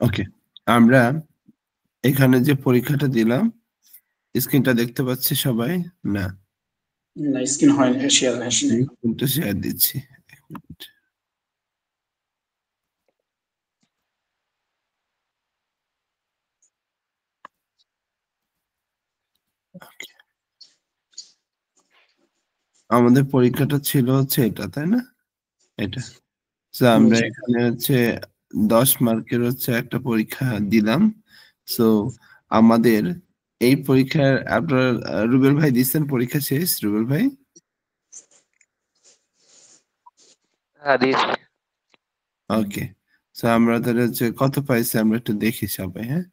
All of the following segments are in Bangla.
ওকে, আমরা এখানে যে পরীক্ষাটা দিলাম স্ক্রিনটা দেখতে পাচ্ছি সবাই? না, না স্ক্রিন হয় শেয়ার আসেনি। স্ক্রিনটা শেয়ার দিচ্ছি। এক মিনিট। Okay. আমাদের পরীক্ষাটা ছিল হচ্ছে এটা, তাই না? এটা আমরা এখানে হচ্ছে 10 মার্কের হচ্ছে একটা পরীক্ষা দিলাম। সো আমাদের এই পরীক্ষার আপনার রুবেল ভাই দিচ্ছেন পরীক্ষা শেষ? রুবেল ভাই ওকে, সো আমরা তাহলে হচ্ছে কত পাইছে আমরা একটু দেখি সবাই, হ্যাঁ?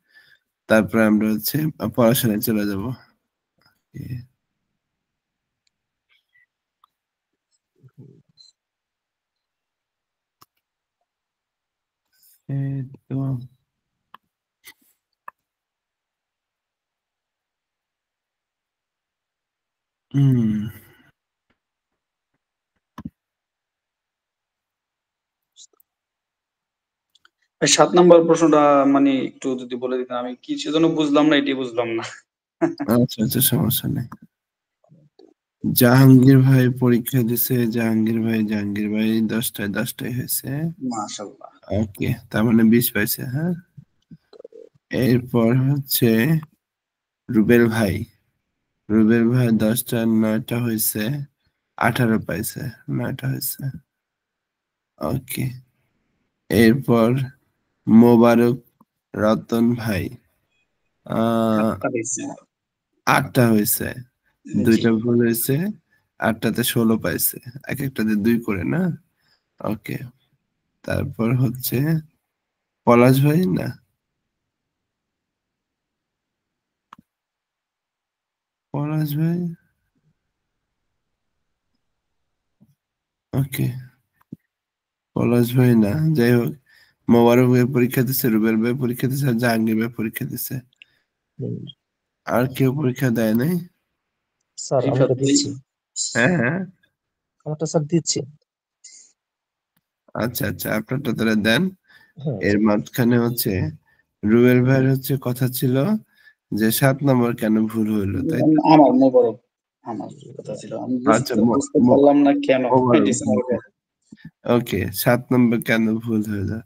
তারপরে আমরা হচ্ছে পড়াশোনায় চলে যাব। এই তো হুম 7 নাম্বার প্রশ্নটা মানে একটু যদি বলে দিতেন, আমি কি সেজন্য বুঝলাম না, এটাই বুঝলাম না। আচ্ছা আচ্ছা, সমস্যা নেই। জাহাঙ্গীর ভাই পরীক্ষা দিছে, জাহাঙ্গীর ভাই 10টায় হয়েছে। মাশাআল্লাহ। ওকে, তার মানে 20 পাইছে, হ্যাঁ। এরপর হচ্ছে রুবেল ভাই 10টা 9টা হয়েছে, 18 পাইছে, 9টা হয়েছে। ওকে, এরপর মোবারক রতন ভাই 7টা পেয়েছি। 8টা হয়েছে, জি। 2টা ভুল হয়েছে, 8টাতে 16 পাইছে, এক একটাতে 2 করে না। ওকে, তারপর হচ্ছে পলাশ ভাই না, পলাশ ভাই ওকে, পলাশ ভাই না, যাই হোক মোবারক ভাই পরীক্ষা দিচ্ছে, রুবেল ভাই পরীক্ষা দিচ্ছে, আর জাহাঙ্গীর ভাই পরীক্ষা দিচ্ছে। আর কেউ পরীক্ষা দেয় নাই? স্যার আমরা দিচ্ছি। হ্যাঁ হ্যাঁ, আমারটা স্যার দিচ্ছি। আচ্ছা আচ্ছা, আপনারটা তাহলে দেন। হ্যাঁ এর মাঝখানে হচ্ছে রুবেল ভাইয়ের হচ্ছে কথা ছিল যে 7 নম্বর কেন ভুল হইলো, তাই তো? আমার মোবারক আমার কথা ছিল, আমি আচ্ছা, বুঝতে পারলাম না কেন মোবারক ওকে, 7 নম্বর কেন ভুল হইলো?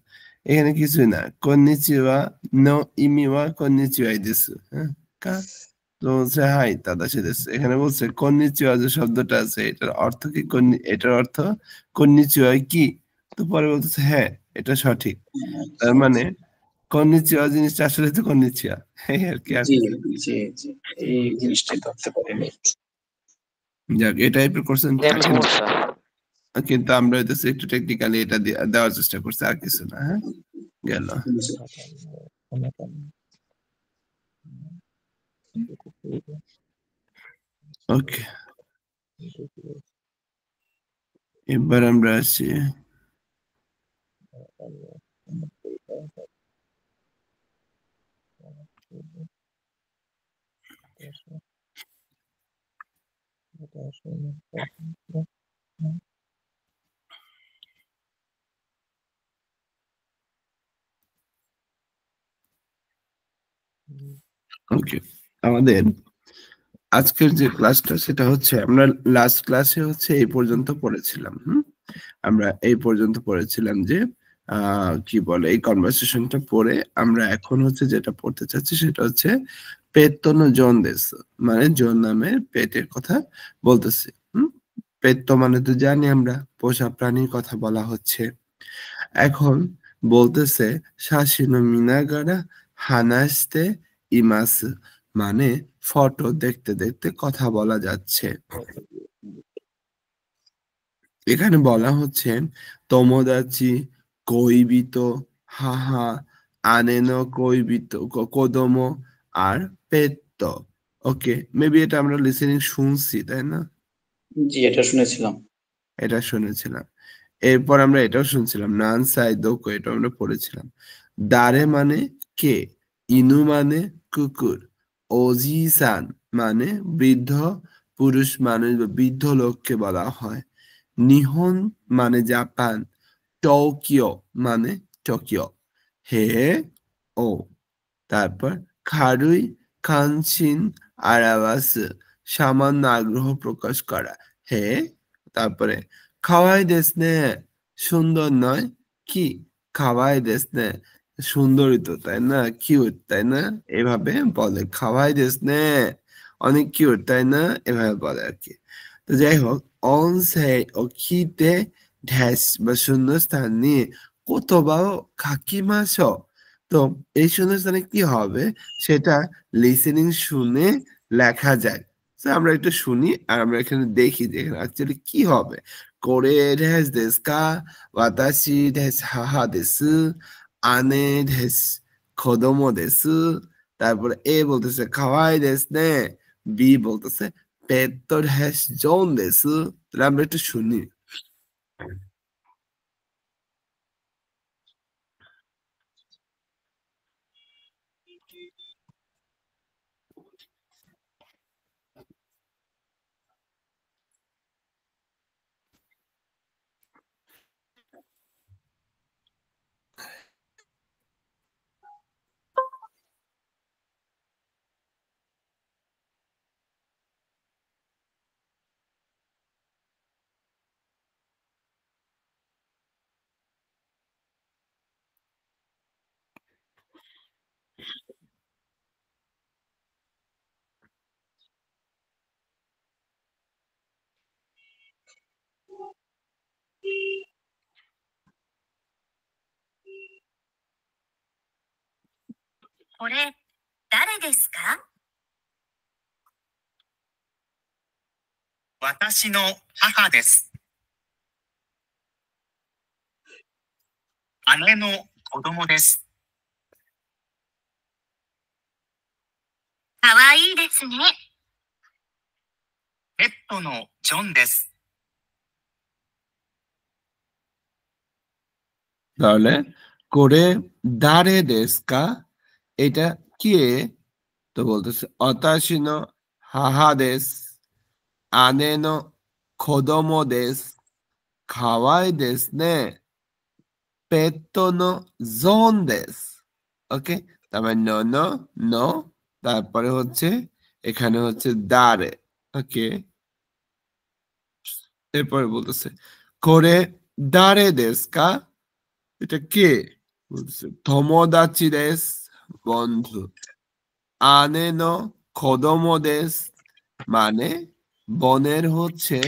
এখানে কিছুই না, কন্নিচিওয়া নো ইমিওয়া কন্নিচিওয়াই দেসু, হ্যাঁ কা তো হচ্ছে হাই তাদাশি দেসু। এখানে বলছে কন্নিচিওয়া যে শব্দটা আছে এটার অর্থ কি, এটার অর্থ কন্নিচিওয়া কি? তো পরে বলতেছে হ্যাঁ এটা সঠিক। তার মানে কন্নিচিওয়া জিনিসটা আসলে তো কন্নিচিওয়া, এই আর কি, আর জি কিছু। জি জি, এই জিনিসটাই ধরতে পারিনি। যাক, এই টাইপের কোশ্চেন থাকে না, কিন্তু আমরা হইতেছে একটু টেকনিক্যালি এটা দেওয়ার চেষ্টা করছি, আর কিছু না, হ্যাঁ। গেল। ওকে, এবার আমরা আসি ওকে, আমাদের আজকের যে ক্লাসটা সেটা হচ্ছে আমরা লাস্ট ক্লাসে হচ্ছে এই পর্যন্ত পড়েছিলাম। আমরা এই পর্যন্ত পড়েছিলাম যে কি বলে এই কনভারসেশনটা পড়ে আমরা এখন হচ্ছে যেটা পড়তে চাচ্ছি সেটা হচ্ছে পেত্তন জন দেশ, মানে জন নামে পেটের কথা বলতেছি। পেত্ত মানে তো জানি আমরা পোষা প্রাণীর কথা বলা হচ্ছে। এখন বলতেছে শাসিনো মিনাগারা হানাস্তে ইমাস, মানে ফটো দেখতে দেখতে কথা বলা যাচ্ছে। এখানে বলা হচ্ছে তোমোদাচি কৈবিত হাহা আনেনো কৈবিত কোদোমো আর পেত্ত। ওকে, মেবি এটা আমরা লিসেনিং শুনছি, তাই না? জি এটা শুনেছিলাম। এটা শুনেছিলাম। এরপর আমরা এটাও শুনছিলাম নান সাই দোকো, এটা আমরা পড়েছিলাম। দারে মানে কে, ইনু মানে কুকুর, ওজি সান মানে বৃদ্ধ পুরুষ মানুষ বা বৃদ্ধ লোককে বলা হয়। নিহন মানে জাপান, টোকিও মানে টোকিও। হে ও তারপর খারুই খানসিন আরাবাস সামান্য আগ্রহ প্রকাশ করা হে তারপরে খাওয়াই দেশনে সুন্দর নয় কি খাওয়াই দেশনে সুন্দরই তো তাই না কিউট তাই না এভাবে বলে খাওয়াই দেশনে অনেক কিউট তাই না এভাবে বলে আর কি তো যাই হোক অনসে ও খিতে ড্যাশ বা শূন্যস্থান নিয়ে কোতোবাও খাকিমাস তো এই শূন্যস্থানে কি হবে সেটা লিসেনিং শুনে লেখা যায় তো আমরা একটু শুনি আর আমরা এখানে দেখি যে এখানে অ্যাকচুয়ালি কি হবে কোরে ড্যাশ দেশ কা ওয়াতাশি ড্যাশ হাহা দেশ আনে ড্যাশ খোদোমো দেশ তারপরে এ বলতেছে খাওয়াই দেশ নে বি বলতেছে পেট্টো ড্যাশ জন দেশ তাহলে আমরা একটু শুনি これ、誰ですか？私の母です。姉の子供です。かわいいですね。ペットのジョンです。 তাহলে করে দারে দেশকা এটা কে তো বলতেছে অতাশিনো হাহা দেশ আনেনো খোদোমো দেশ খাওয়াই দেশ নে পেত্তনো জোন দেশ ওকে তারপরে নো তারপরে হচ্ছে এখানে হচ্ছে দারে ওকে এরপরে বলতেছে করে দারে দেশকা এটা কে বলতেছে তোমোদাচি দেশ বন্ধু আনেনো খোদোমো দেশ মানে বোনের হচ্ছে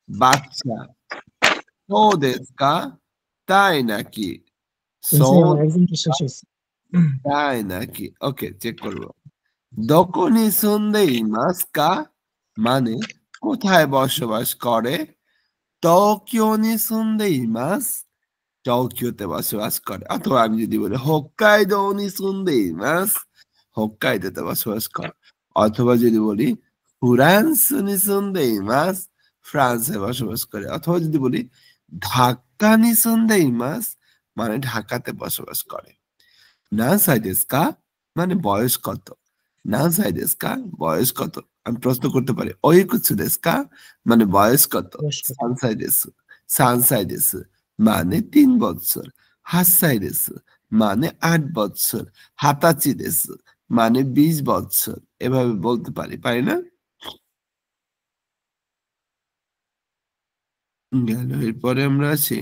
বাচ্চা ও দেশকা তাই নাকি সো একজন কি শেষ হয়েছে তাই নাকি ওকে চেক করবো দোকনি সুন্দে ইমাসকা মানে কোথায় বসবাস করে টোকিও নি সুন্দে ইমাস টোকিওতে বসবাস করে অথবা আমি যদি বলি হোক্কাইদো নি সুন্দে ইমাস হোক্কাইদোতে বসবাস করে অথবা যদি বলি ফ্রান্স নি সুন্দে ইমাস ফ্রান্সে বসবাস করে অথবা যদি বলি ঢাকা নি সুন্দে ইমাস মানে ঢাকাতে বসবাস করে নানসাই দেশু কা মানে বয়স কত নানসাই দেশু কা বয়স কত আমি প্রশ্ন করতে পারি ওইকুৎসু দেশু কা মানে বয়স কত সানসাই দেশু মানে 3 বছর হাসাই দেশু মানে 8 বছর হাতাচি দেশু মানে 20 বছর এভাবে বলতে পারি না গেল এরপরে আমরা আসি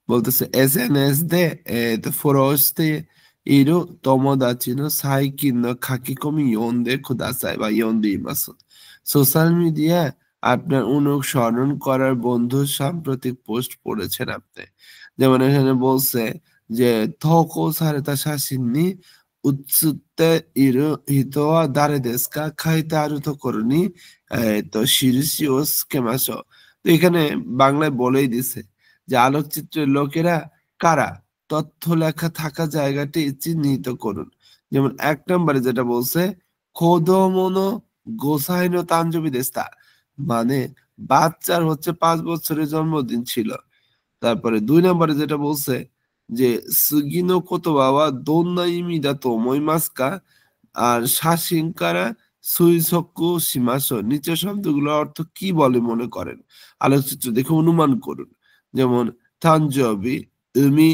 বলতেছে SNS de foroste iru tomodachi no saikin no kakikomi yonde kudasai বা yonde imasu সোশ্যাল মিডিয়ায় আপনার অনুসরণ করার বন্ধুর সাম্প্রতিক পোস্ট পড়েছেন আপনি যেমন এখানে বলছে যে থকো সারেতা শাসিনী উৎসুতে ইরু হিতোয়া দারে দেশকা খাইতে আরু তো করুনি তো শিরুসি ওস কেমাসো তো এখানে বাংলায় বলেই দিছে যে আলোকচিত্রের লোকেরা কারা তথ্য লেখা থাকা জায়গাটি চিহ্নিত করুন যেমন 1 নম্বরে যেটা বলছে খোদোমোনো গোসাইনো তানজবি দেস্তা মানে বাচ্চার হচ্ছে 5 বছরের জন্মদিন ছিল তারপরে 2 নম্বরে যেটা বলছে যে সুগিনো কোতোবা ওয়া দোন্না ইমি দা তো ওমোইমাসু আর শাসিনকারা সুইসোকু শিমাসো নিচের শব্দগুলোর অর্থ কি বলে মনে করেন আলোকচিত্র দেখে অনুমান করুন যেমন তানজবি উমি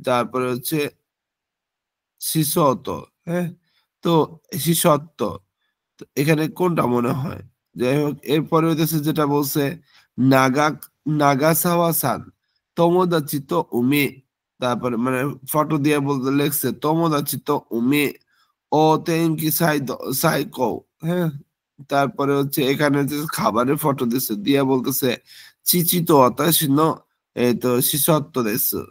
তারপরে হচ্ছে শিশত, হ্যাঁ, তো শিশত্ব, তো এখানে কোনটা মনে হয়? যাই হোক, এরপরে হইতেছে যেটা বলছে নাগা নাগাসাওয়া-সান তোমোদাচি তো উমি, তারপরে মানে ফটো দিয়ে বলতে লিখছে তোমোদাচি তো উমি ও তেনকি সাইকো, হ্যাঁ, তারপরে হচ্ছে এখানে যে খাবারের ফটো দিচ্ছে দিয়ে বলতেছে চিচি তো অতাশি নো এই তো শিশত্ব দেশে।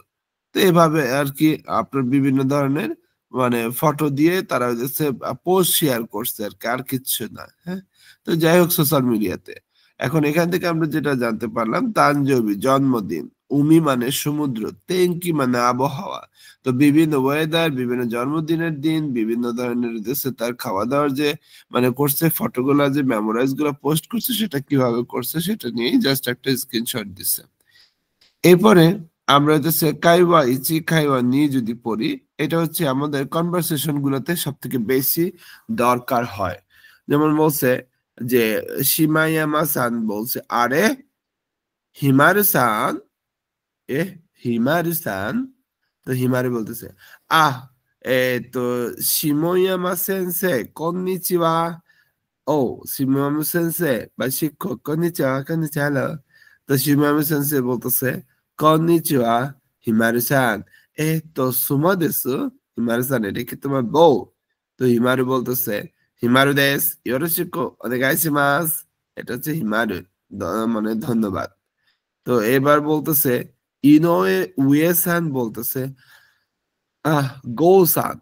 তো এভাবে আর কি আপনার বিভিন্ন ধরনের মানে ফটো দিয়ে তারা হচ্ছে পোস্ট শেয়ার করছে আর কি, আর কিচ্ছু না, হ্যাঁ। তো যাই হোক সোশ্যাল মিডিয়াতে এখন এখান থেকে আমরা যেটা জানতে পারলাম তানজবি জন্মদিন, উমি মানে সমুদ্র, তেঙ্কি মানে আবহাওয়া। তো বিভিন্ন ওয়েদার, বিভিন্ন জন্মদিনের দিন, বিভিন্ন ধরনের দেশে তার খাওয়া দাওয়ার যে মানে করছে, ফটোগুলা যে মেমোরাইজ গুলা পোস্ট করছে সেটা কিভাবে করছে সেটা নিয়েই জাস্ট একটা স্ক্রিনশট দিচ্ছে। এরপরে আমরা হচ্ছে কাইওয়া ইচি কাইওয়া নিয়ে যদি পড়ি, এটা হচ্ছে আমাদের কনভারসেশন গুলোতে সব থেকে বেশি দরকার হয়। যেমন বলছে যে শিমায়ামা সান বলছে আরে হিমারু সান, এ হিমারু সান, তো হিমারু বলতেছে আহ তো শিমোয়ামা সেন্সে কন্নিচিওয়া, ও শিমোয়ামা সেন্সে বা শিক্ষক কন্নিচিওয়া কন্নিচিওয়া হ্যালো, তো শিমোয়ামা সেন্সে বলতেছে কন্নিচিওয়া হিমারু-সান, তো সুমো দেসু, হিমারু-সান এটা কি তোমার বউ? তো হিমারু বলতেছে হিমারু দেস ইয়োরোশিকো ওনেগাইশিমাস, এটা হচ্ছে হিমারু, মানে ধন্যবাদ। তো এবার বলতেছে ইনোয়ে উয়ে-সান বলতেছে গো-সান,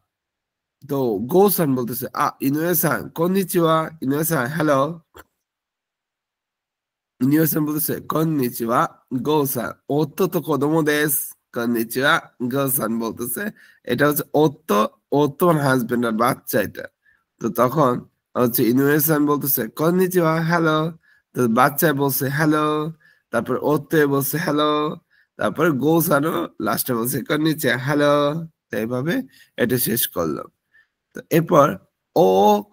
তো গো-সান বলতেছে ইনোয়ে-সান কন্নিচিওয়া, ইনোয়ে-সান হ্যালো, ইনোয়ে-সান বলতেছে কন্নিচিওয়া গো-সান ওত্তো তো কোদোমো দেস, কন্নিচিওয়া গো-সান বলতেছে এটা হচ্ছে ওত্তো, ওত্তো মানে হাজবেন্ড আর বাচ্চা এটা। তো তখন হচ্ছে ইনোয়ে-সান বলতেছে কন্নিচিওয়া হ্যালো, তো বাচ্চায় বলছে হ্যালো, তারপর ওত্তো বলছে হ্যালো, তারপর গো-সানও লাস্টে বলছে কন্নিচিওয়া হ্যালো। তো এইভাবে এটা শেষ করলো। তো এরপর ও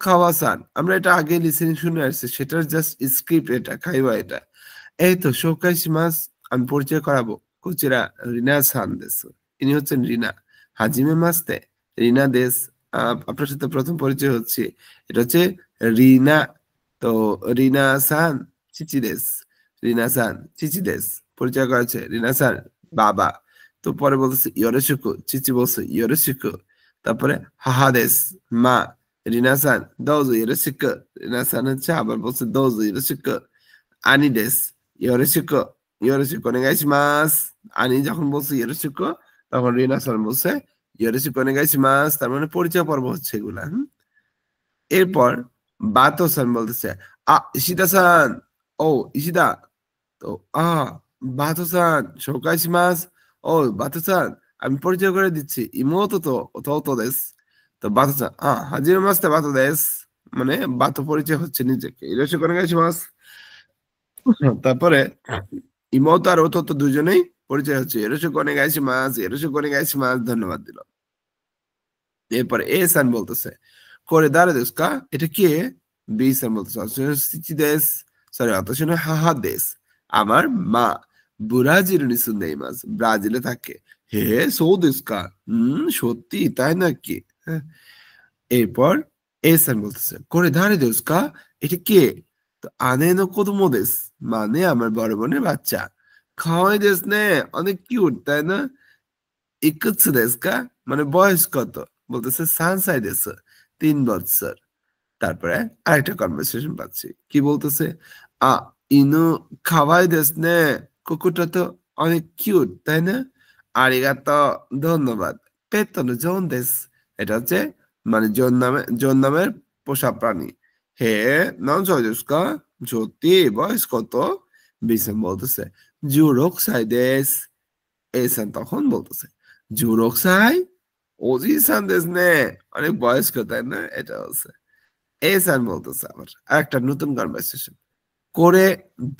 কাওয়া-সান, আমরা এটা আগে লিসেনিং শুনে আসছি, সেটার জাস্ট স্ক্রিপ্ট এটা, কাইওয়া এটা। এই তো শোকাইশিমাস, আমি পরিচয় করাবো, কুচিরা রিনা-সান দেসু, ইনি হচ্ছেন রিনা। হাজিমে মাস্তে রিনা দেশ, আপনার সাথে প্রথম পরিচয় হচ্ছে, এটা হচ্ছে রিনা। তো রিনা-সান চিচি দেস, রিনা-সান চিচি দেস, পরিচয় করেছে রিনা-সান বাবা। তো পরে বলতেছে ইয়োরোশিকু, চিচি বলছে ইয়োরোশিকু, তারপরে হাহাদেস মা, রিনা-সান দোজো ইয়োরোশিকু, রিনা-সান হচ্ছে আবার বলছে দোজো ইয়োরোশিকু, আনি দেস ইয়োরোশিকু, ইয়োরোশিকু ওনেগাইশিমাস, আনি যখন বলছে ইয়োরোশিকু তখন রিনা-সান বলছে ইয়োরোশিকু ওনেগাইশিমাস, তার মানে পরিচয় পর্ব হচ্ছে এগুলা। এরপর বাতো-সান বলতেছে ইশিদা-সান, ও ইশিদা, তো বাতো-সান শোকাইশিমাস, ও বাতো-সান আমি পরিচয় করে দিচ্ছি ইমোতো তো ওতো দেস, তো বাতো-সান হাজির মাস্তে বাতো দেস, মানে বাতো পরিচয় হচ্ছে নিজেকে ইরোশিকু ওনেগাইশিমাস। তারপরে ইমোতো আর ওতো তো দুজনেই পরিচয় হচ্ছে ইরোশিকু ওনেগাইশিমাস, ইরোশিকু ওনেগাইশিমাস, ধন্যবাদ দিল। এরপরে এ-সান বলতেছে করে দাঁড়ে দেস কা, এটা কে? বি-সান বলতেছে অতসিচি দেস, সরি অতসিনো হাহা দেস, আমার মা, ব্রাজিল নিসুন্দেইমাস, ব্রাজিলে থাকে। হে সো দেস কা, সত্যি তাই নাকি, হ্যাঁ। এরপর এ-সান বলতেছে করে দাঁড়ে দেস কা, এটা কে? তো আনে নো কোদোমো দেস, মানে আমার বড় বোনের বাচ্চা। খাওয়াই দেস নে, অনেক কিউট তাই না? ইকুৎসু দেসু কা, মানে বয়স কত? বলতেছে সানসাই দেসু, 3 বছর। তারপরে আরেকটা কনভারসেশন পাচ্ছি, কি বলতেছে আ ইনু খাওয়াই দেস নে, কুকুরটা তো অনেক কিউট তাই না? আরিগাতো, ধন্যবাদ। পেত্তনো জন দেস, এটা হচ্ছে মানে জন নামের পোষা প্রাণী। হে নন সই দেসু কা, সত্যি বয়স কত? বিসেন বলতেছে জুরোকসাই দেস। এসান তখন বলতেছে জুরোকসাই, ওজি-সান দেস নে, অনেক বয়স্ক তাই না? এটা হচ্ছে এসান বলতেছে আবার আরেকটা নতুন কনভারসেশন করে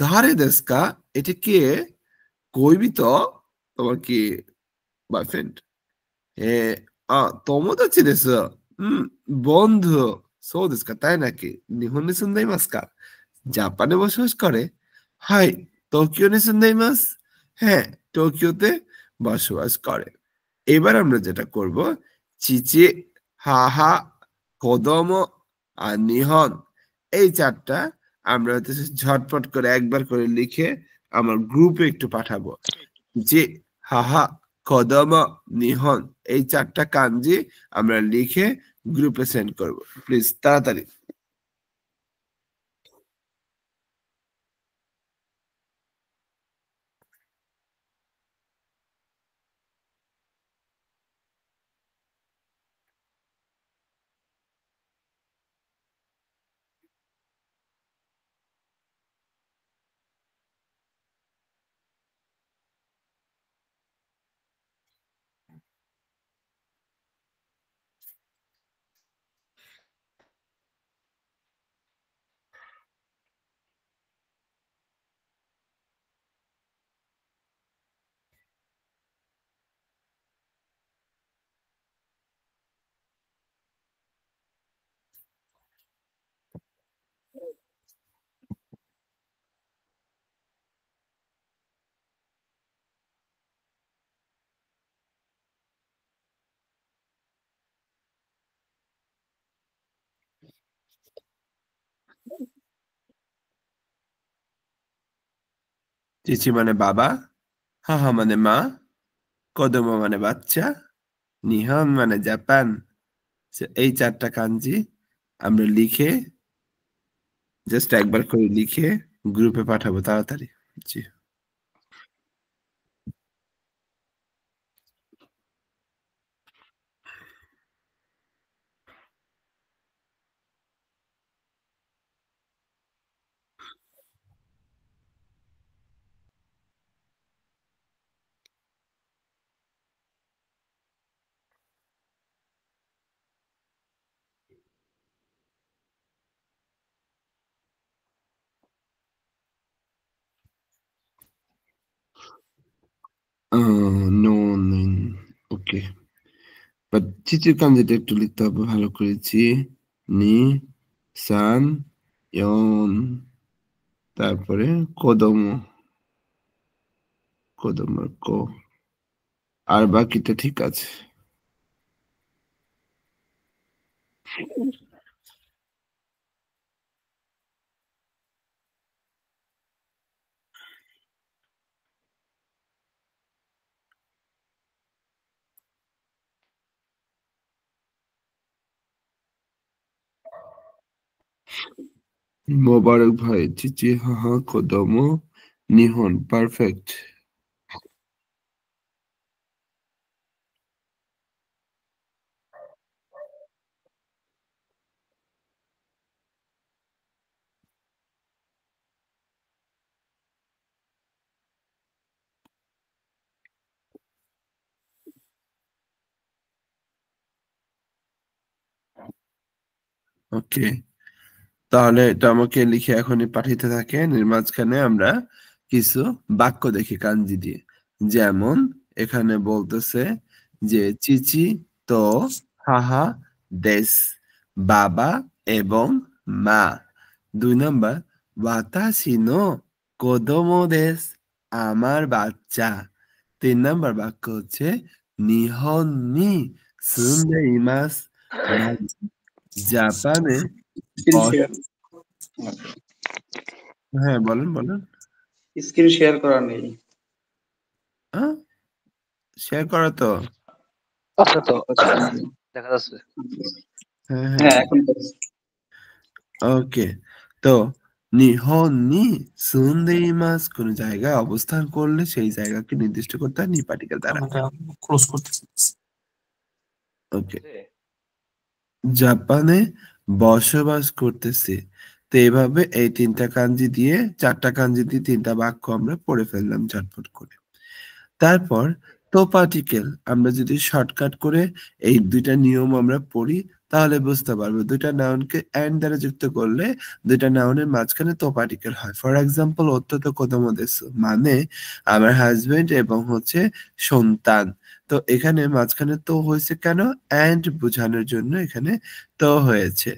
ধারে দেস কা, এটা কে? কইবি তো, তোমার কি বয়ফ্রেন্ড? এ তোমোদাচি দেসু, হুম, বন্ধু। সো দেস কা, তাই নাকি? নিহন নি সুন্দাইমাসু কা, জাপানে বসবাস করে? হাই টোকিও নি সুন্দাইমাস, হ্যাঁ টোকিওতে বসবাস করে। এবার আমরা যেটা করব চিচি, হাহা, কোদোমো আর নিহন। এই চারটা আমরা হচ্ছে ঝটপট করে একবার করে লিখে আমার গ্রুপে একটু পাঠাবো। চিচি, হাহা, কোদোমো, নিহন, এই চারটা কাঞ্জি আমরা লিখে গ্রুপে সেন্ড করব। প্লিজ তাড়াতাড়ি। চিচি মানে বাবা, হাহা মানে মা, কোদোমো মানে বাচ্চা, নিহন মানে জাপান। এই চারটা কাঞ্জি আমরা লিখে জাস্ট একবার করে লিখে গ্রুপে পাঠাবো তাড়াতাড়ি। জি। No, okay. বাট চিচির কাঞ্জিটা একটু লিখতে হবে ভালো করে। চি, নি, সান, ইয়ন, তারপরে কোদোমো, কোদোমোর কো, আর বাকিটা ঠিক আছে। মোবারক ভাই, চিচি, হাহা, কোদোমো, নিহন, পারফেক্ট। ওকে, তাহলে এটা আমাকে লিখে এখনই পাঠাইতে থাকেন। এর মাঝখানে আমরা কিছু বাক্য দেখি কাঞ্জি দিয়ে। যেমন এখানে বলতেছে যে চিচি তো হাহা দেশ, বাবা এবং মা। 2 নাম্বার, ওয়াতাশি নো কোদোমো দেশ, আমার বাচ্চা। 3 নাম্বার বাক্য হচ্ছে নিহন নি সুন্দে ইমাস, মানে জাপানে। স্ক্রিন শেয়ার, হ্যাঁ, বলেন বলেন। স্ক্রিন শেয়ার করা নেই। হ্যাঁ, শেয়ার করা তো। আচ্ছা তো আচ্ছা, দেখা যাচ্ছে। হ্যাঁ হ্যাঁ হ্যাঁ, এখন করছি। ওকে। তো নিহন নি সুন্দেইমাস কোন জায়গায় অবস্থান করলে সেই জায়গাকে নির্দিষ্ট করতে হয় নি পার্টিকেল দ্বারা। ক্লোজ করতেছি। ওকে, জাপানে বসবাস করতেছে। তো এইভাবে এই 3টা কাঞ্জি দিয়ে 4টা কাঞ্জি দিয়ে 3টা বাক্য আমরা পড়ে ফেললাম ঝটপট করে। তারপর তো পার্টিকেল আমরা যদি শর্টকাট করে এই 2টা নিয়ম আমরা পড়ি তাহলে বুঝতে পারবো 2টা নাউনকে এন্ড দ্বারা যুক্ত করলে 2টা নাউনের মাঝখানে তো পার্টিকেল হয়। ফর এক্সাম্পল অত্যন্ত কোদোমো দেশু মানে আমার হাজবেন্ড এবং হচ্ছে সন্তান। তো এখানে মাঝখানে তো হয়েছে কেন? এন্ড বোঝানোর জন্য এখানে তো হয়েছে।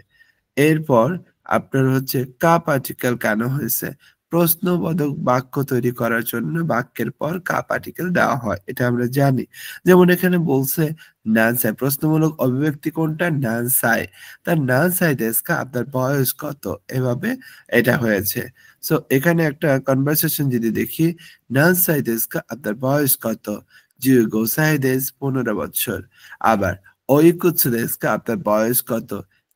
এরপর আপনার হচ্ছে কা পার্টিকেল কেন হয়েছে? প্রশ্নবোধক বাক্য তৈরি করার জন্য বাক্যের পর কা পার্টিকেল দেওয়া হয়, এটা আমরা জানি। যেমন এখানে বলছে নানসাই, প্রশ্নমূলক অভিব্যক্তি কোনটা? নানসাই। তার নানসাই দেশকা, আপনার বয়স কত, এভাবে এটা হয়েছে। সো এখানে একটা কনভারসেশন যদি দেখি, নানসাই দেশকা, আপনার বয়স কত? 15 歳です, 15 বছর। আবার ওইকুৎসু দেশকা, আপনার বয়স কত?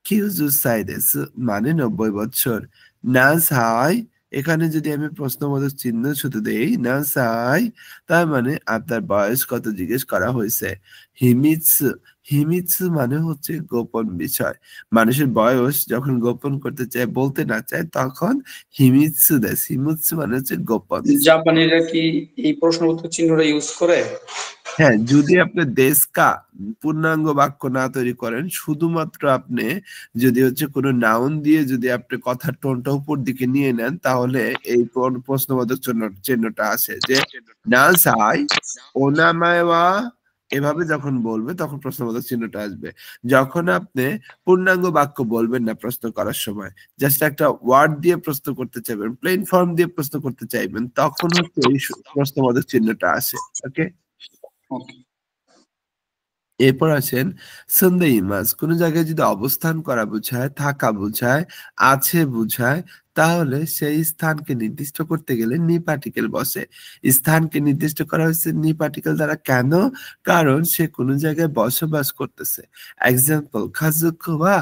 90 歳です, মানে 90 বছর। নানসাই, এখানে যদি আমি প্রশ্নবোধক চিহ্ন শুধু দেই নানসাই, তার মানে আপনার বয়স কত জিজ্ঞেস করা হয়েছে। হিমিৎসু, হিমিৎসু মানে হচ্ছে গোপন বিষয়। মানুষের বয়স যখন গোপন করতে চায়, বলতে না চায়, তখন হিমিৎসু দেশ, হিমিৎসু মানে হচ্ছে গোপন। জাপানিরা কি এই প্রশ্নবোধক চিহ্নটা ইউজ করে? হ্যাঁ, যদি আপনি দেশকা পূর্ণাঙ্গ বাক্য না তৈরি করেন, শুধুমাত্র আপনি যদি হচ্ছে কোনো নাউন দিয়ে যদি আপনি কথার টোনটা উপর দিকে নিয়ে নেন, তাহলে এই প্রশ্নবোধক চিহ্নটা আসে যে নাসাই ওনামায়ওয়া, এভাবে যখন বলবে তখন প্রশ্নবোধক চিহ্নটা আসবে। যখন আপনি পূর্ণাঙ্গ বাক্য বলবেন না প্রশ্ন করার সময়, জাস্ট একটা ওয়ার্ড দিয়ে প্রশ্ন করতে চাইবেন, প্লেন ফর্ম দিয়ে প্রশ্ন করতে চাইবেন, তখন হচ্ছে এই প্রশ্নবোধক চিহ্নটা আসে। ওকে, ওকে। এরপর আসেন সন্দেহ ইমাজ। কোন জায়গায় যদি অবস্থান করা বোঝায়, থাকা বোঝায়, আছে বোঝায়, তাহলে সেই স্থানকে নির্দিষ্ট করতে গেলে নি পার্টিকেল বসে। স্থানকে নির্দিষ্ট করা হয়েছে নি পার্টিকেল দ্বারা। কেন? কারণ সে কোন জায়গায় বসবাস করতেছে। এক্সাম্পল, কাজুকুয়া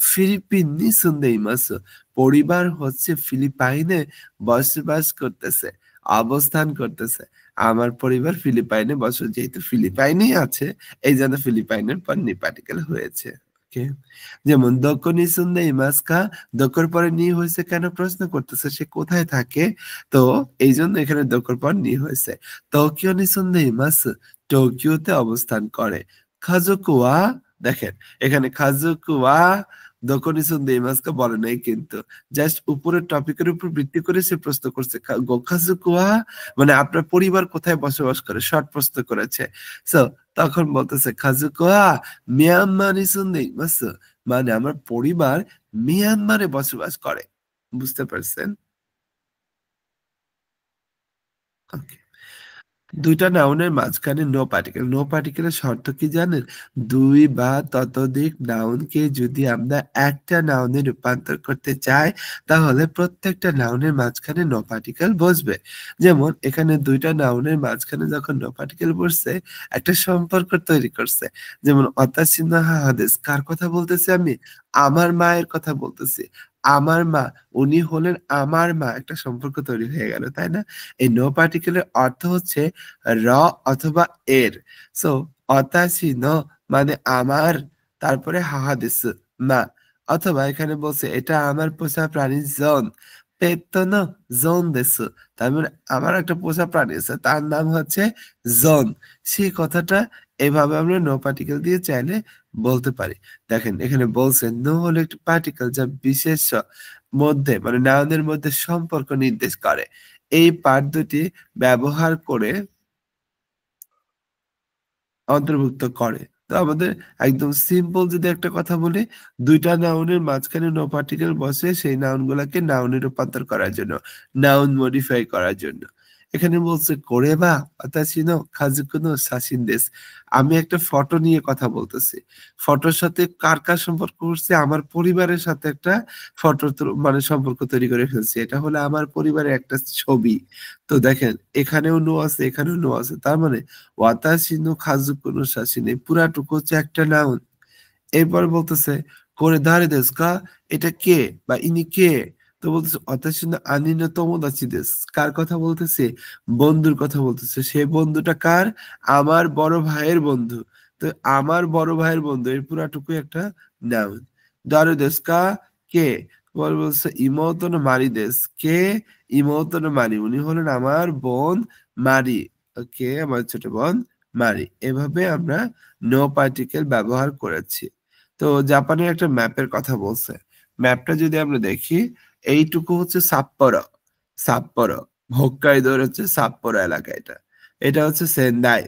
ফিলিপিন নি সন্দেহ ইমাজ, পরিবার হচ্ছে ফিলিপাইনে বসবাস করতেছে, অবস্থান করতেছে। আমার পরিবার ফিলিপাইনে বসে, যেহেতু ফিলিপাইনেই আছে, এই জন্য ফিলিপাইনের পর নি পার্টিকেল হয়েছে। ওকে, যেমন দক্ষিণ সুন্দে ইমাসকা, দক্ষর পরে নি হয়েছে কেন? প্রশ্ন করতেছে সে কোথায় থাকে, তো এই জন্য এখানে দক্ষর পর নি হয়েছে। টোকিও নিসুন্দে ইমাস, টোকিওতে অবস্থান করে। খাজুকুয়া, দেখেন এখানে খাজুকুয়া দক্ষিণ সুন্দে ইমাসকা বলে নাই, কিন্তু জাস্ট উপরের টপিকের উপর ভিত্তি করে সে প্রশ্ন করছে খাজুকুয়া, মানে আপনার পরিবার কোথায় বসবাস করে, শর্ট প্রশ্ন করেছে। সো তখন বলতেছে কাজুকোয়া মিয়ানমারে সুন্দেই মাস, মানে আমার পরিবার মিয়ানমারে বসবাস করে। বুঝতে পারছেন? ওকে, দুইটা নাউনের মাঝখানে নো পার্টিকেল। নো পার্টিকেলের শর্ত কি জানেন? দুই বা ততোধিক নাউনকে যদি আমরা একটা নাউনে রূপান্তর করতে চাই, তাহলে প্রত্যেকটা নাউনের মাঝখানে নো পার্টিকেল বসবে। যেমন এখানে দুইটা নাউনের মাঝখানে যখন নো পার্টিকেল বসছে, একটা সম্পর্ক তৈরি করছে। যেমন অতাসিনা হাদেস, কার কথা বলতেছি আমি? আমার মায়ের কথা বলতেছি। আমার মা, উনি হলেন আমার মা, একটা সম্পর্ক তৈরি হয়ে গেল, তাই না? এই নো পার্টিকেলের অর্থ হচ্ছে র অথবা এর। সো অতাশি ন মানে আমার, তারপরে হাহাদেস মা, অথবা এখানে বলছে এটা আমার পোষা প্রাণী জন, পেত্ত ন জন দেশ, তার মানে আমার একটা পোষা প্রাণী আছে, তার নাম হচ্ছে জন। সেই কথাটা এভাবে আমরা নো পার্টিকেল দিয়ে চাইলে বলতে পারি। দেখেন এখানে বলছে নো হলো একটি পার্টিকেল যা বিশেষ মধ্যে, মানে নাউনের মধ্যে সম্পর্ক নির্দেশ করে। এই পার্ট দুটি ব্যবহার করে অন্তর্ভুক্ত করে। তো আমাদের একদম সিম্পল যদি একটা কথা বলি, দুইটা নাউনের মাঝখানে নো পার্টিকেল বসে সেই নাউন গুলাকে নাউনে রূপান্তর করার জন্য, নাউন মডিফাই করার জন্য। এখানে বলছে করে বা আতাশিনো খাজুকুনো সাসিন দেশ, আমি একটা ফটো নিয়ে কথা বলতেছি। ফটোর সাথে কার কার সম্পর্ক করছে? আমার পরিবারের সাথে একটা ফটো মানে সম্পর্ক তৈরি করে ফেলছি। এটা হলো আমার পরিবারের একটা ছবি। তো দেখেন এখানেও নো আছে, এখানেও নো আছে, তার মানে ওয়াতাশি নো খাজুকু নো শাসিনে পুরাটুকু হচ্ছে একটা নাউন। এরপর বলতেছে করে দাঁড়ে দেশ কা, এটা কে বা ইনি কে? তো বলতেছে অতাশি নো আনি নো তোমোদাচি দেশ, কার কথা বলতেছে? বন্ধুর কথা বলতেছে। সে বন্ধুটা কার? আমার বড় ভাইয়ের বন্ধু। তো আমার বড় ভাইয়ের বন্ধু, এর পুরাটুকু একটা নাউন। দাঁড়ে দেশ কা, কে? পরে বলছে ইমোতো নো মারি দেশ, কে? ইমোতো নো মারি, উনি হলেন আমার বোন মারি। ওকে, আমার ছোট বোন মারি। এভাবে আমরা নো পার্টিকেল ব্যবহার করেছি। তো জাপানের একটা ম্যাপের কথা বলছে। ম্যাপটা যদি আমরা দেখি, এইটুকু হচ্ছে সাপ্পোরো। সাপ্পোরো, হোক্কাইদোর হচ্ছে সাপ্পোরো এলাকা। এটা এটা হচ্ছে সেন্দাই,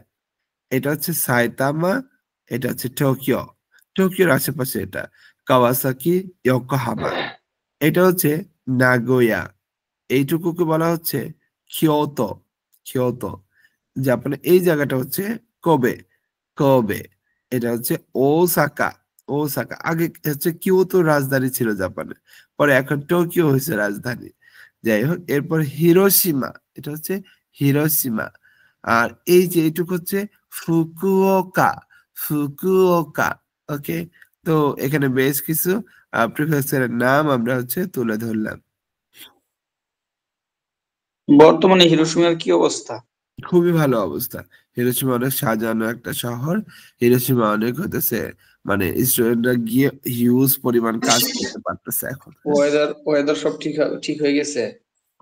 এটা হচ্ছে সাইতামা, এটা হচ্ছে টোকিও। টোকিওর আশেপাশে এটা কাওয়াসাকি, ইয়োকোহামা। এটা হচ্ছে নাগোয়া, এইটুকুকে বলা হচ্ছে কিয়োতো। কিয়োতো। জাপানে এই জায়গাটা হচ্ছে কোবে। কোবে। এটা হচ্ছে ওসাকা। ওসাকা। আগে হচ্ছে কিয়োতো রাজধানী ছিল জাপানের, পরে এখন টোকিও হয়েছে রাজধানী। যাই হোক, এরপর হিরোশিমা। এটা হচ্ছে হিরোশিমা। আর এই যে এইটুকু হচ্ছে ফুকুওকা। ফুকুওকা। ওকে। তো এখানে বেশ কিছু প্রিফিক্সের নাম আমরা হচ্ছে তুলে ধরলাম। বর্তমানে হিরোশিমার কি অবস্থা? খুবই ভালো অবস্থা। হিরোশিমা অনেক সাজানো একটা শহর। হিরোশিমা অনেক হতেছে, মানে স্টুডেন্টরা গিয়ে হিউজ পরিমাণ কাজ করতে পারতেছে এখন। ওয়েদার ওয়েদার সব ঠিক হয়ে গেছে?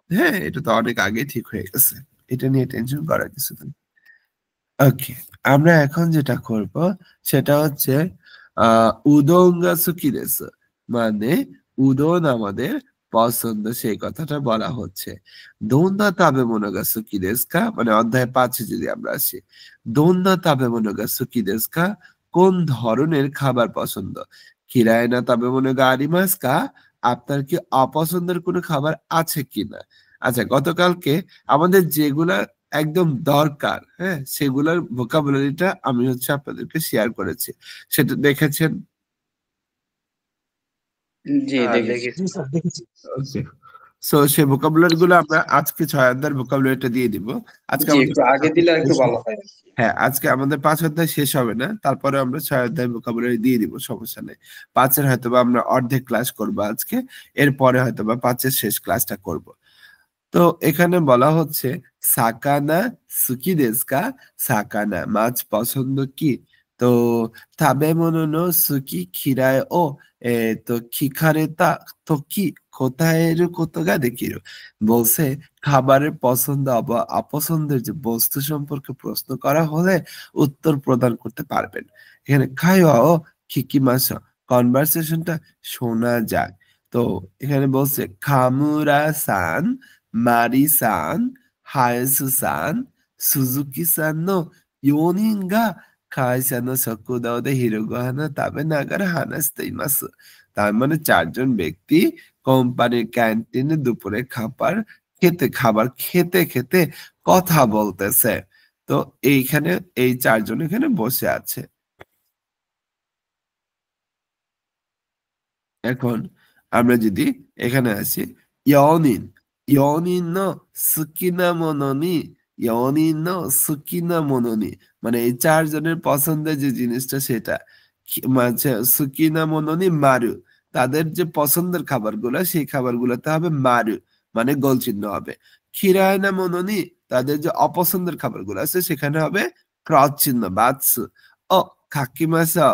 হ্যাঁ, এটা তো অনেক আগে ঠিক হয়ে গেছে। এটা নিয়ে টেনশন করার কিছু নেই। ওকে, আমরা এখন যেটা করব সেটা হচ্ছে উদং গা সুকি দেসু, মানে উদন আমাদের পছন্দ, সেই কথাটা বলা হচ্ছে। দোন্না তাবেমোনো গা সুকি দেসু কা, মানে অধ্যায় 5 যদি আমরা আসি, দোন্না তাবেমোনো গা সুকি দেসু কা, কোন ধরনের খাবার পছন্দ। কিরায় না তাবেমোনো গা আরিমাসু কা, আপনার কি অপছন্দের কোনো খাবার আছে কিনা। আচ্ছা, গতকালকে আমাদের যেগুলা একদম দরকার, হ্যাঁ, সেগুলোর ভোকাবুলারিটা আমি হচ্ছে আপনাদেরকে শেয়ার করেছি, সেটা দেখেছেন? জি, দেখেছি। জি স্যার, দেখেছি। ওকে। সো সেই ভোকাবুলারি গুলো আমরা আজকে 6 অধ্যায়ের ভোকাবুলারিটা দিয়ে দিব। আজকে জি, আমাদের একটু আগে দিলে আর একটু ভালো হয়। হ্যাঁ, আজকে আমাদের 5 অধ্যায় শেষ হবে না, তারপরে আমরা 6 অধ্যায় ভোকাবুলারি দিয়ে দিব, সমস্যা নেই। 5-এর হয়তোবা আমরা অর্ধেক ক্লাস করব আজকে, এরপরে হয়তোবা 5-এর শেষ ক্লাসটা করব। তো এখানে বলা হচ্ছে সাকানা সুকি দেসু কা, সাকানা মাছ পছন্দ কি। তো তাবেমোনো নো সুকি খিরায় ও খিকারেতা তোকি কোতায়েরু কোতো গা দেকিরু। বলছে খাবারের পছন্দ বা অপছন্দের যে বস্তু সম্পর্কে প্রশ্ন করা হলে উত্তর প্রদান করতে পারবেন। এখানে খাইওয়া ও কিকিমাসো, কনভারসেশনটা শোনা যায়। তো এখানে বলছে খামুরা সান, মারি-সান, হায়াসু-সান, সুজুকি-সান নো 4人が会社の食堂で昼ご飯を食べながら話しています。তার মানে 4 জন ব্যক্তি কোম্পানির ক্যান্টিনে দুপুরে খাবার খেতে খেতে কথা বলতেছে। তো এইখানে এই 4 জন এখানে বসে আছে। এখন আমরা যদি এখানে আসি, ইয়নিন। ইয়নিন নো সুকিনা মনোনি, ইয়নিন নো সুকিনা মনোনি, মানে এই 4 জনের পছন্দের যে জিনিসটা সেটা মানে সুকিনা মনোনি মারু, তাদের যে পছন্দের খাবারগুলো সেই খাবারগুলোতে হবে মারু, মানে গোল চিহ্ন হবে। খিরায়না মনোনি, তাদের যে অপছন্দের খাবারগুলো আছে সেখানে হবে ক্রস চিহ্ন বাৎসু। ও কাকিমাসা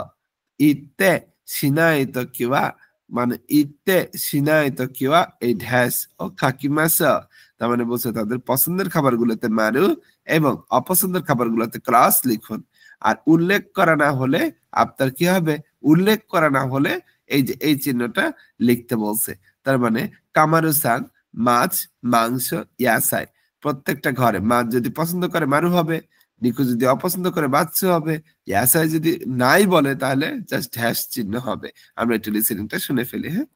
ইত্তে শিনাই তোকি wa, মানে ইত্তে শিনাই তোকি wa এই ড্যাশ ও কাকিমাসা, তার মানে বলছে তাদের পছন্দের খাবারগুলোতে মারু এবং অপছন্দের খাবারগুলোতে ক্রস লিখুন। আর উল্লেখ করা না হলে আপনার কি হবে, উল্লেখ করা না হলে এই যে এই চিহ্নটা লিখতে বলছে। তার মানে কামারু-সান মাছ, মাংস, ইয়াসাই, প্রত্যেকটা ঘরে মাছ যদি পছন্দ করে মারু হবে, নিকু যদি অপছন্দ করে বাচ্চা হবে, ইয়াসাই যদি নাই বলে তাহলে জাস্ট হ্যাশ চিহ্ন হবে। আমরা একটু লিসেনিংটা শুনে ফেলি, হ্যাঁ।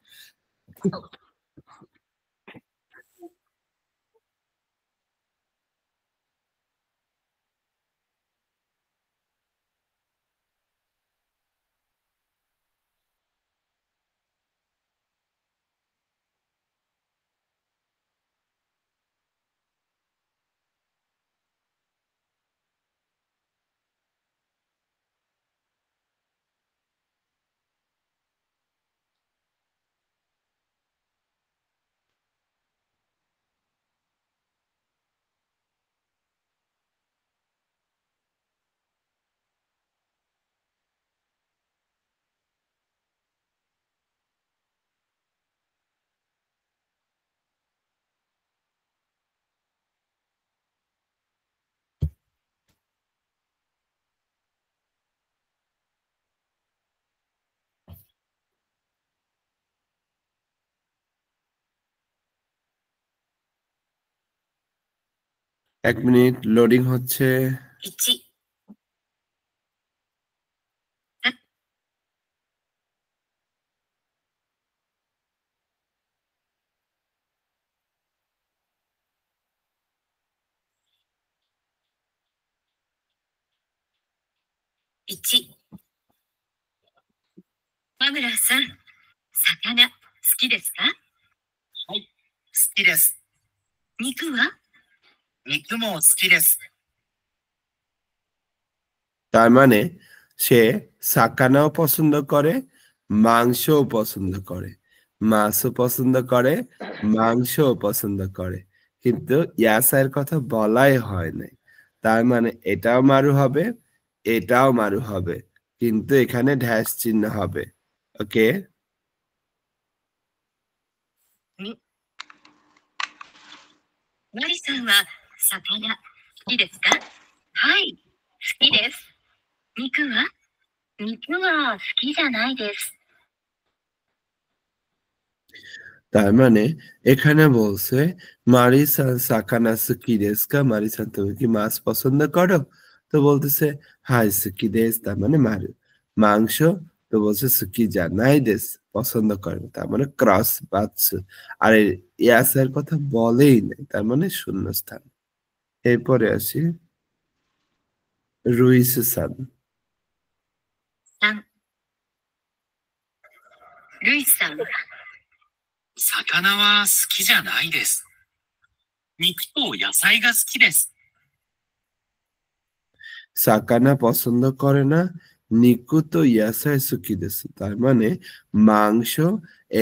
1 মিনিট লোডিং হচ্ছে। 1、1、田村さん、魚好きですか？はい、好きです。肉は？肉も好きです。তার মানে সে সাকানাও পছন্দ করে, মাংসও পছন্দ করে, মাছও পছন্দ করে, মাংসও পছন্দ করে, কিন্তু ইয়াসার কথা বলাই হয় নাই। তার মানে এটাও মারু হবে, এটাও মারু হবে, কিন্তু এখানে ড্যাশ চিহ্ন হবে। ওকে, マリさんは魚好きですか？はい、好きです。肉は？肉は好きじゃないです。 তার মানে এখানে বলছে মারিসান সাকানা সুকি দেsu ka? মারিসান তুমি কি মাছ পছন্দ করো? তো বলতেছে হাই সুকি দেsu, তার মানে মারু। মাংস তো বলছে সুকি জানাই দেস, পছন্দ করে না, তার মানে ক্রস বাৎসু। আর ইয়াসের কথা বলেই নাই, তার মানে শূন্যস্থান। এরপরে আসি রুইস সান। 3、ルイスさんは魚は好きじゃないです。肉と野菜が好きです。 সাকানা পছন্দ করে না, নিকু তো ইয়াসাই সুকি দেsu, তার মানে মাংস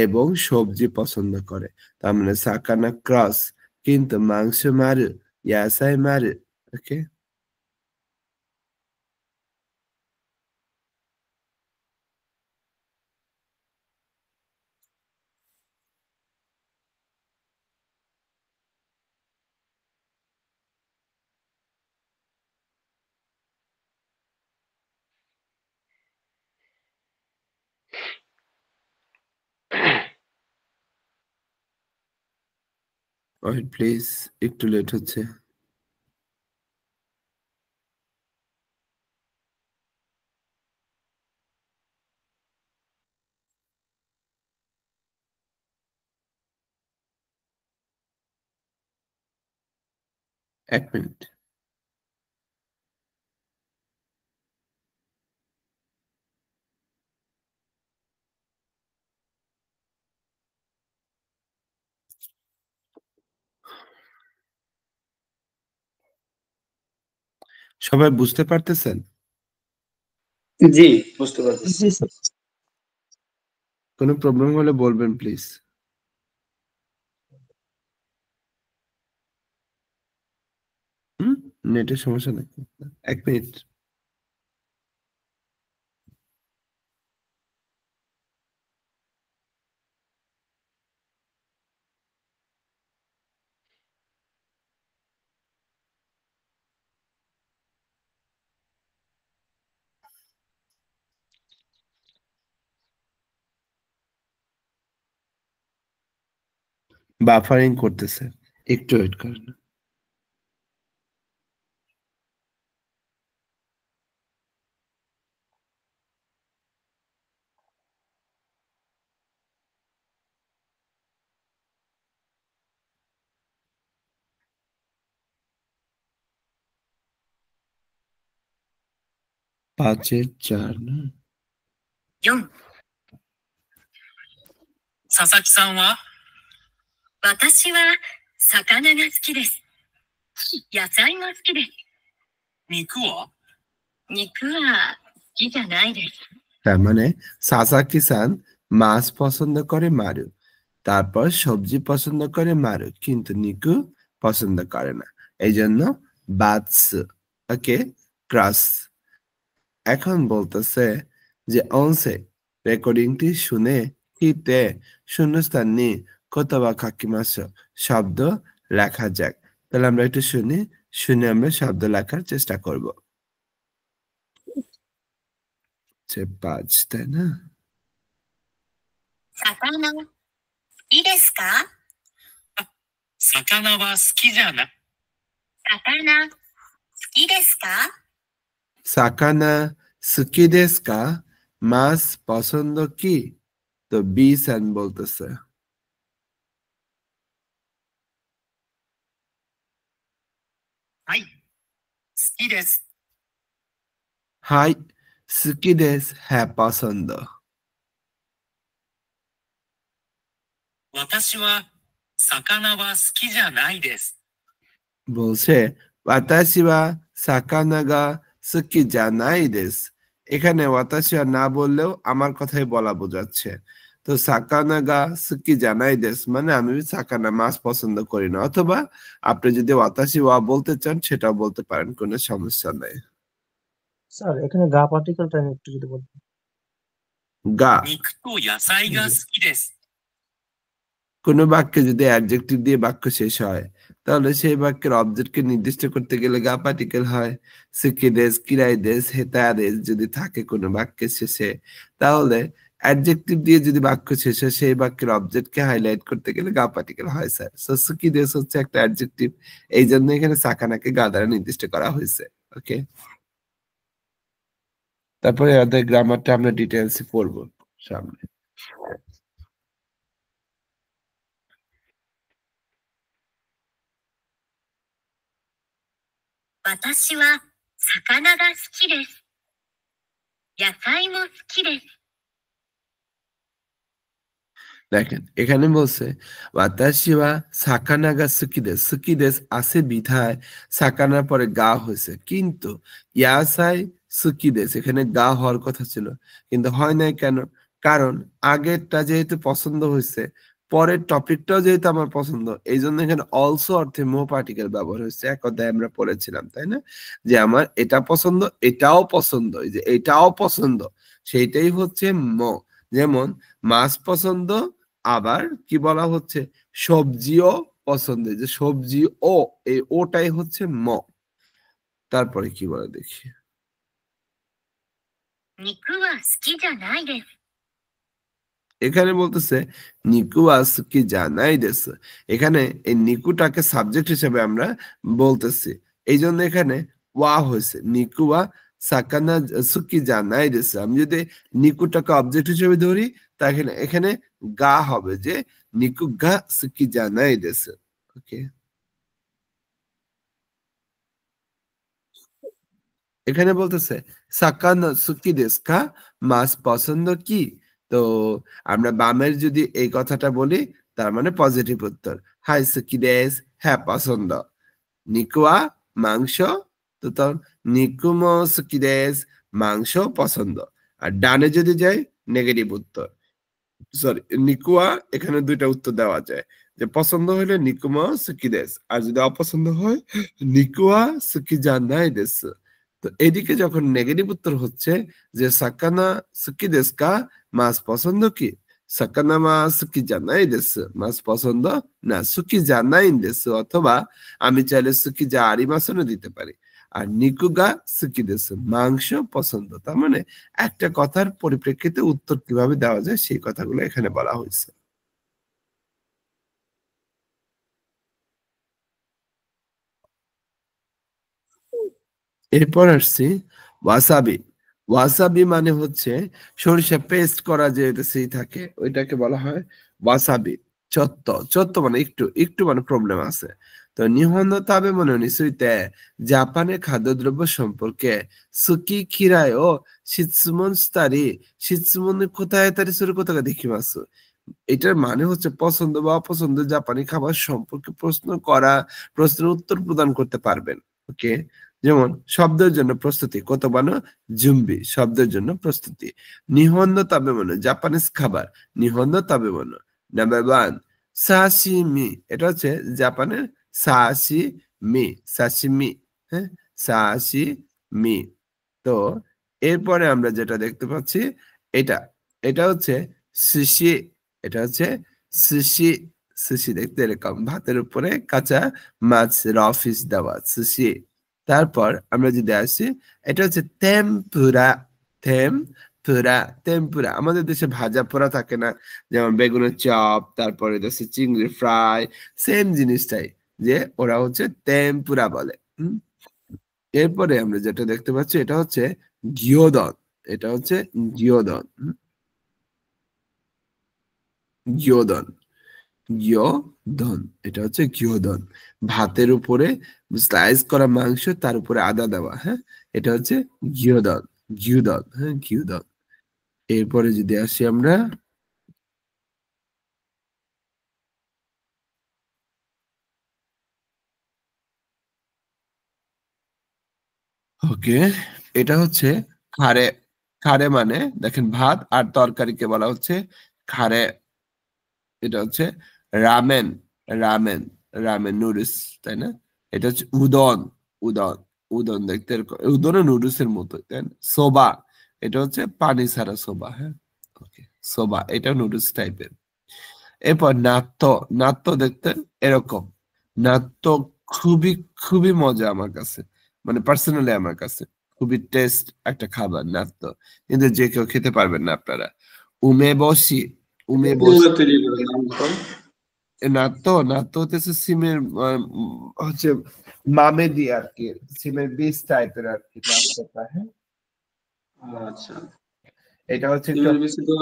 এবং সবজি পছন্দ করে। তার মানে সাকানা ক্রস, কিন্তু মাংস মারু, ইয়াসাই মারু। ওকে, ওয়েট প্লিজ, একটু লেট হচ্ছে। এক মিনিট। সবাই বুঝতে পারতেছেন? জি, বুঝতে পারতেছি। জি স্যার। কোনো প্রবলেম হলে বলবেন প্লিজ। নেটের সমস্যা নাকি? এক মিনিট। বাফারিং করতেছে, একটু ওয়েট করেন। পাঁচের চার না? 4、佐々木さんは？私は魚が好きです。野菜も好きです。肉は？肉は好きじゃないです。 তার মানে সাসাকি সান মাছ পছন্দ করে মারু, তারপর সবজি পছন্দ করে মারু, কিন্তু নিকু পছন্দ করে না, এই জন্য বাৎসু। ওকে, ক্রস। এখন বলতেছে যে অনসে রেকর্ডিংটি শুনে হিতে শূন্যস্থান নি কোতবা কাকিমাস শব্দ লেখা যাক। তাহলে আমরা একটু শুনি, শুনে আমরা শব্দ লেখার চেষ্টা করব। 5, তাই না? 魚好きですか？魚は好きじゃない。魚好きですか？ সাকানা সুকি দেস কা? মাছ পছন্দ কি? তো বি সান বলতেছে はい、好きです。 হাই সুকি দেস, হ্যাঁ পছন্দ। 私は魚は好きじゃないです。 বলছে ওয়াতাশি ওয়া সাকানা গা সুকি জানাই দেস। এখানে ওয়াতাশি ওয়া না বললেও আমার কথাই বলা বোঝাচ্ছে। তো সাকানা গা সুকি জানাই দেস মানে আমি সাকানা মাছ পছন্দ করি না, অথবা আপনি যদি ওয়াতাশি ওয়া বলতে চান সেটাও বলতে পারেন, কোনো সমস্যা নাই। স্যার এখানে গা পার্টিকেলটা একটু যদি বলতেন। গা 肉と野菜が好きです。 কোনো বাক্যে যদি অ্যাডজেক্টিভ দিয়ে বাক্য শেষ হয় তাহলে সেই বাক্যের অবজেক্টকে নির্দিষ্ট করতে গেলে গা পার্টিকেল হয়। সুকিদেস, কিরাইদেস, হেতাদেস যদি থাকে কোনো বাক্যের শেষে, তাহলে অ্যাডজেক্টিভ দিয়ে যদি বাক্য শেষ হয় সেই বাক্যের অবজেক্টকে হাইলাইট করতে গেলে গা পার্টিকেল হয় স্যার। সো সুকিদেস হচ্ছে একটা অ্যাডজেক্টিভ, এই জন্য এখানে সাকানাকে গা দ্বারা নির্দিষ্ট করা হয়েছে। ওকে, তারপরে আমাদের গ্রামারটা আমরা ডিটেইলসে পড়বো সামনে। 私は魚が好きです。野菜も好きです。 দেখেন এখানে বলছে ওয়াতাশি ওয়া সাকানা গা সুকিদেস, সুকিদেস আছে বিধায় সাকানার পরে গা হয়েছে, কিন্তু ইয়াসাই সুকিদেস এখানে গা হওয়ার কথা ছিল কিন্তু হয় নাই কেন? কারণ আগেরটা যেহেতু পছন্দ হয়েছে, পরের টপিকটাও যেহেতু আমার পছন্দ, এই জন্য এখানে অলসো অর্থে মো পার্টিকেল ব্যবহার হয়েছে। এক অধ্যায় আমরা পড়েছিলাম তাই না, যে আমার এটা পছন্দ এটাও পছন্দ, এই যে এটাও পছন্দ সেইটাই হচ্ছে মো। যেমন মাছ পছন্দ, আবার কি বলা হচ্ছে সবজিও পছন্দ, যে সবজি ও, এই ওটাই হচ্ছে ম। তারপরে কি বলে দেখি, 肉は好きじゃないです。 এখানে বলতেছে নিকু আসুকি জানাই দেস। এখানে এই নিকুটাকে সাবজেক্ট হিসেবে আমরা বলতেছি, এই জন্য এখানে ওয়া হয়েছে নিকুয়া সাকানা সুকি জানাই দেস। আমি যদি নিকুটাকে অবজেক্ট হিসেবে ধরি তাহলে এখানে গা হবে, যে নিকু গা সুকি জানাই দেস। ওকে, এখানে বলতেছে সাকানা সুকি দেস কা, মাছ পছন্দ কি? তো আমরা বামের যদি এই কথাটা বলি তার মানে পজিটিভ উত্তর, হাই সুকি দেস, হ্যাঁ পছন্দ। নিকুয়া মাংস, তো তখন নিকুমো সুকি দেস, মাংস পছন্দ। আর ডানে যদি যাই নেগেটিভ উত্তর, সরি নিকুয়া, এখানে দুইটা উত্তর দেওয়া যায়, যে পছন্দ হলে নিকুমো সুকি দেস, আর যদি অপছন্দ হয় নিকুয়া সুকি জানাই দেস। তো এদিকে যখন নেগেটিভ উত্তর হচ্ছে যে সাকানা সুকি দেস কা, মাছ পছন্দ কি? সাকানা মা সুকি জানাই দেস, মাছ পছন্দ না, সুকি জানাই দেস, অথবা আমি চাইলে সুকি জা আরিমাসনও দিতে পারি। আর নিকুগা সুকি দেস, মাংস পছন্দ। তার মানে একটা কথার পরিপ্রেক্ষিতে উত্তর কিভাবে দেওয়া যায় সেই কথাগুলো এখানে বলা হয়েছে। এরপর আসছি ওয়াসাবি। ওয়াসাবি মানে হচ্ছে সরিষা পেস্ট করা যে সেই থাকে ওইটাকে বলা হয় ওয়াসাবি। চত্ত, চত্ত মানে একটু একটু মানে প্রবলেম আছে। তো নিহন তাবে মনে নিশ্চয়ই জাপানের খাদ্যদ্রব্য সম্পর্কে সুকি খিরায় ও শিৎসুমন স্তারি, শিৎসুমন কোথায় তারি সুরে কোথায় দেখি মাস, এটার মানে হচ্ছে পছন্দ বা অপছন্দ জাপানি খাবার সম্পর্কে প্রশ্ন করা, প্রশ্নের উত্তর প্রদান করতে পারবেন। ওকে, যেমন শব্দের জন্য প্রস্তুতি, কত বানো জুম্বি, শব্দের জন্য প্রস্তুতি। নিহন্ন তাবে মনো, জাপানিজ খাবার, নিহন্ন তাবে মনো। নাম্বার 1 সাশিমি, এটা হচ্ছে জাপানের সাশিমি, সাশিমি, হ্যাঁ সাশিমি। তো এরপরে আমরা যেটা দেখতে পাচ্ছি এটা, এটা হচ্ছে সুশি, এটা হচ্ছে সুশি। সুশি দেখতে এরকম ভাতের উপরে কাঁচা মাছ র ফিশ দেওয়া সুশি। তারপর আমরা যদি আসি, এটা হচ্ছে টেম্পুরা, টেম্পুরা, টেম্পুরা। আমাদের দেশে ভাজা পোড়া থাকে না, যেমন বেগুনের চপ, তারপরে দেশে চিংড়ি ফ্রাই, সেম জিনিসটাই, যে ওরা হচ্ছে টেম্পুরা বলে। এরপরে আমরা যেটা দেখতে পাচ্ছি এটা হচ্ছে গিয়োদন, এটা হচ্ছে গিয়োদন, গিয়োদন, গিয়োদন, এটা হচ্ছে গিয়োদন। ভাতের উপরে স্লাইস করা মাংস, তার উপরে আদা দেওয়া, হ্যাঁ এটা হচ্ছে গিয়োদন, gyudon, হ্যাঁ gyudon। এরপরে যদি আসি আমরা ওকে, এটা হচ্ছে খারে। খারে মানে দেখেন ভাত আর তরকারিকে বলা হচ্ছে খারে। এটা হচ্ছে রামেন। রামেন রামেন নুডলস, তাই না? এটা হচ্ছে উদন। উদন উদন দেখতে উদন নুডলস এর মতো, তাই না? সোবা, এটা হচ্ছে পানি ছাড়া সোবা, হ্যাঁ ওকে। সোবা এটা নুডলস টাইপের। এরপর নাত্তো। নাত্তো দেখতে এরকম। নাত্তো খুবই খুবই মজা আমার কাছে, মানে পার্সোনালি আমার কাছে খুবই টেস্ট একটা খাবার নাত্তো, কিন্তু যে কেউ খেতে পারবেন না আপনারা। উমেবশি। উমেবশি তৈরি করে নাম তো। নাত্তো। নাত্তো হচ্ছে সিমের হচ্ছে মামে দিয়ে আর কি, সিমের বীজ টাইপের আর কি নাত্তোটা, হ্যাঁ। আচ্ছা, এটা হচ্ছে একটু সিমের বেশি তো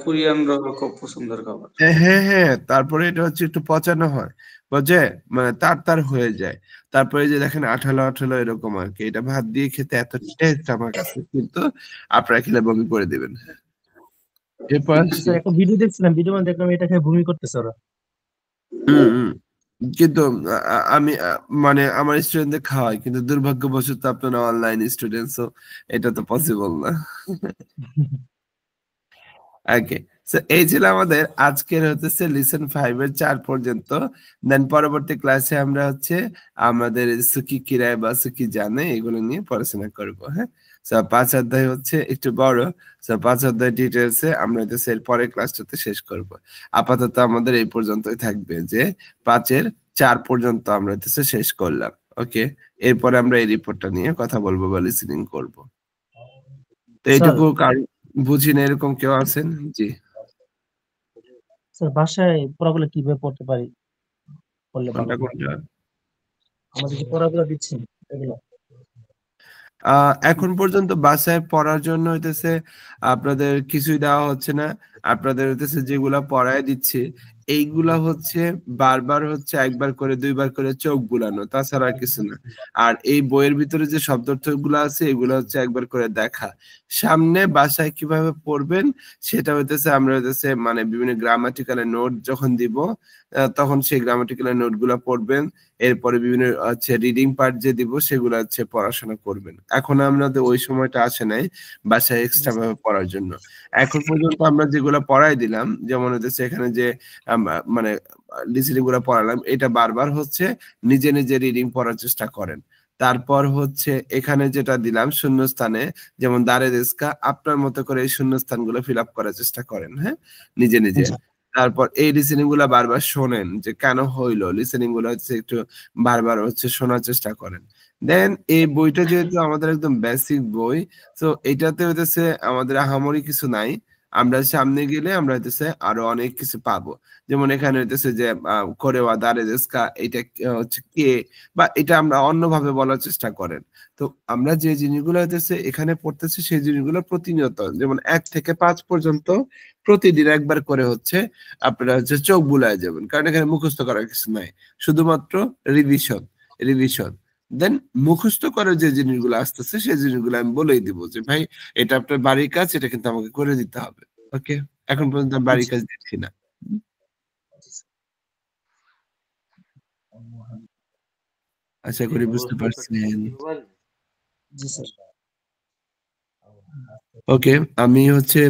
কোরিয়ানরা খুব পছন্দের খাবার। হ্যাঁ হ্যাঁ, তারপরে এটা হচ্ছে একটু পচানো হয়, বুঝে, মানে তার তার হয়ে যায়। তারপরে যে দেখেন আঠালো আঠালো এরকম আর কি, এটা ভাত দিয়ে খেতে এত টেস্ট আমার কাছে, কিন্তু আপনারা খেলে বমি করে দিবেন। এরপর আসছি স্যার একটা ভিডিও দেখছিলাম, ভিডিও মানে দেখলাম এটা খেয়ে বমি করতেছে ওরা। হম হম, কিন্তু আমি মানে আমার স্টুডেন্টদের খাওয়াই, কিন্তু দুর্ভাগ্যবশত আপনারা অনলাইন স্টুডেন্টস, এটা তো পসিবল না। ওকে, সো এই ছিল আমাদের আজকের হচ্ছে লিসন 5 এর 4 পর্যন্ত। দেন পরবর্তী ক্লাসে আমরা হচ্ছে আমাদের সুকি কিরায় বা সুকি জানে এগুলো নিয়ে পড়াশোনা করব, হ্যাঁ। সো 5 অধ্যায় হচ্ছে একটু বড়, সো 5 অধ্যায় ডিটেইলসে আমরা হচ্ছে এর পরের ক্লাসটাতে শেষ করব। আপাতত আমাদের এই পর্যন্তই থাকবে যে 5 এর 4 পর্যন্ত আমরা হচ্ছে শেষ করলাম, ওকে। এরপরে আমরা এই রিপোর্টটা নিয়ে কথা বলবো বা লিসেনিং করব। তো স্যার এইটুকু কারণ বুঝি না এরকম কেউ আছেন? জি। স্যার বাসায় পড়াগুলো কিভাবে পড়তে পারি, পড়লে ভালো কোনটা হয়? কোনটা? আমাদের যে পড়াগুলো দিচ্ছেন এগুলো। এখন পর্যন্ত বাসায় পড়ার জন্য হইতেছে আপনাদের কিছুই দেওয়া হচ্ছে না। আপনাদের হইতেছে যেগুলা পড়ায় দিচ্ছে এইগুলা হচ্ছে বারবার হচ্ছে একবার করে দুইবার করে চোখ বুলানো, তাছাড়া আর কিছু না। আর এই বইয়ের ভিতরে যে শব্দার্থগুলো আছে এগুলো হচ্ছে একবার করে দেখা। সামনে বাসায় কিভাবে পড়বেন সেটা হইতেছে আমরা হইতেছে মানে বিভিন্ন গ্রামাটিক্যালের নোট যখন দিব তখন সেই গ্রামাটিক্যালের নোটগুলো পড়বেন। এরপরে বিভিন্ন হচ্ছে রিডিং পার্ট যে দিব সেগুলো হচ্ছে পড়াশোনা করবেন। এখন আমাদের ওই সময়টা আসে নাই বাসায় এক্সট্রা ভাবে পড়ার জন্য। এখন পর্যন্ত আমরা যেগুলো পড়াই দিলাম, যেমন হচ্ছে এখানে যে মানে লিসেনিং গুলো পড়ালাম, এটা বারবার হচ্ছে নিজে নিজে রিডিং পড়ার চেষ্টা করেন। তারপর হচ্ছে এখানে যেটা দিলাম শূন্যস্থানে, যেমন দারে দেশকা, আপনার মতো করে এই শূন্যস্থানগুলো ফিল আপ করার চেষ্টা করেন, হ্যাঁ নিজে নিজে। তারপর এই লিসেনিং গুলা বারবার শোনেন যে কেন হইলো, লিসেনিং গুলো হচ্ছে একটু বারবার হচ্ছে শোনার চেষ্টা করেন। দেন এই বইটা যেহেতু আমাদের একদম বেসিক বই, তো এটাতে হইতেছে আমাদের আহামরি কিছু নাই। আমরা সামনে গেলে আমরা হইতেছে আরো অনেক কিছু পাবো। যেমন এখানে হইতেছে যে কোরেওয়া দারে দেশকা, এটা হচ্ছে কে, বা এটা আমরা অন্যভাবে বলার চেষ্টা করেন। তো আমরা যে জিনিসগুলো হইতেছে এখানে পড়তেছি সেই জিনিসগুলো প্রতিনিয়ত, যেমন 1 থেকে 5 পর্যন্ত প্রতিদিন একবার করে হচ্ছে আপনারা হচ্ছে চোখ বুলায় যাবেন, কারণ এখানে মুখস্থ করার কিছু নাই, শুধুমাত্র রিভিশন। রিভিশন দেন মুখস্থ করে যে জিনিসগুলো আসতেছে সেই জিনিসগুলো আমি বলেই দিব যে ভাই এটা আপনার বাড়ির কাজ, এটা কিন্তু আমাকে করে দিতে হবে, ওকে। এখন পর্যন্ত আমি বাড়ির কাজ দিচ্ছি না। আশা করি বুঝতে পারছেন। জি স্যার। ওকে, আমি হচ্ছে